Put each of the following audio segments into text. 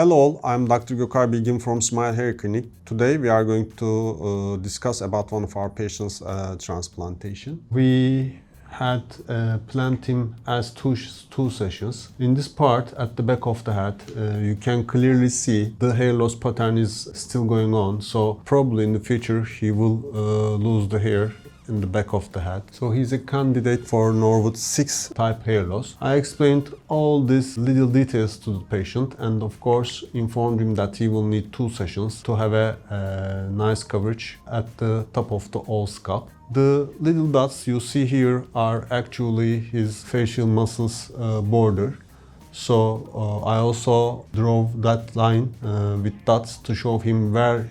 Hello all, I'm Dr. Gökay Bilgin from Smile Hair Clinic. Today we are going to discuss about one of our patients' transplantation. We had planned him as two sessions. In this part, at the back of the head, you can clearly see the hair loss pattern is still going on. So probably in the future he will lose the hair in the back of the head. So he's a candidate for Norwood 6 type hair loss. I explained all these little details to the patient and of course informed him that he will need 2 sessions to have a nice coverage at the top of the whole scalp. The little dots you see here are actually his facial muscles border. So I also drew that line with dots to show him where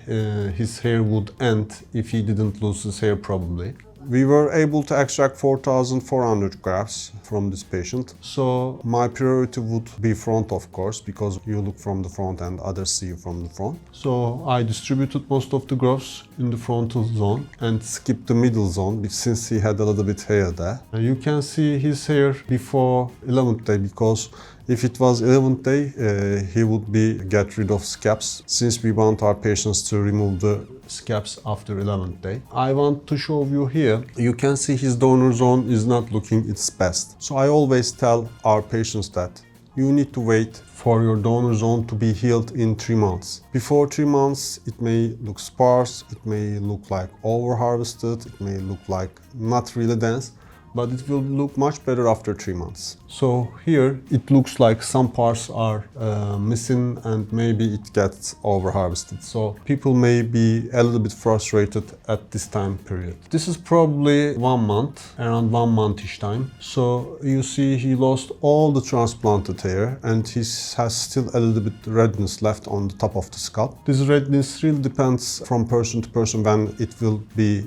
his hair would end if he didn't lose his hair probably. We were able to extract 4,400 grafts from this patient. So my priority would be front, of course, because you look from the front and others see you from the front. So I distributed most of the grafts in the frontal zone and skipped the middle zone since he had a little bit hair there. You can see his hair before 11th day because if it was 11th day, he would get rid of scabs since we want our patients to remove the scabs after 11th day. I want to show you here, you can see his donor zone is not looking its best. So I always tell our patients that you need to wait for your donor zone to be healed in 3 months. Before 3 months, it may look sparse, it may look like over-harvested, it may look like not really dense, but it will look much better after 3 months. So here it looks like some parts are missing and maybe it gets over harvested. So people may be a little bit frustrated at this time period. This is probably 1 month, around 1 month-ish time. So you see he lost all the transplanted hair and he has still a little bit redness left on the top of the scalp. This redness really depends from person to person when it will be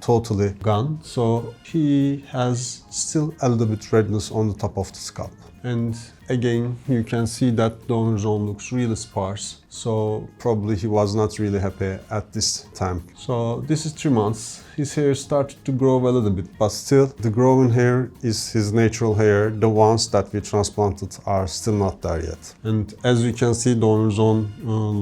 totally gone. So he has still a little bit redness on the top of the scalp. And again, you can see that donor zone looks really sparse. So probably he was not really happy at this time. So this is 3 months. His hair started to grow a little bit, but still the growing hair is his natural hair. The ones that we transplanted are still not there yet. And as you can see, donor zone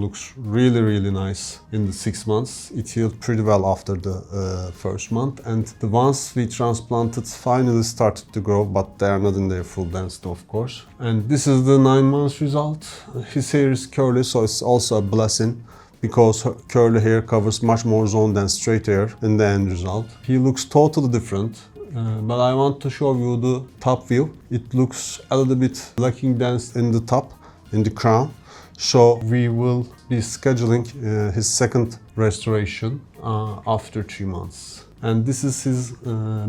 looks really nice in the 6 months. It healed pretty well after the first month. And the ones we transplanted finally started to grow, but they are not in their full density, of course. And this is the 9 months result. His hair is curly, so it's also a blessing because curly hair covers much more zone than straight hair in the end result. He looks totally different, but I want to show you the top view. It looks a little bit lacking dense in the top, in the crown. So we will be scheduling his second restoration after 3 months. And this is his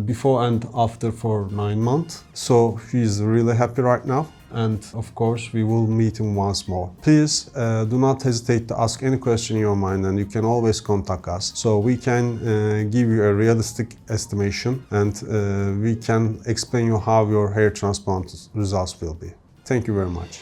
before and after for 9 months. So he's really happy right now. And of course, we will meet him once more. Please do not hesitate to ask any question in your mind and you can always contact us. So we can give you a realistic estimation and we can explain you how your hair transplant results will be. Thank you very much.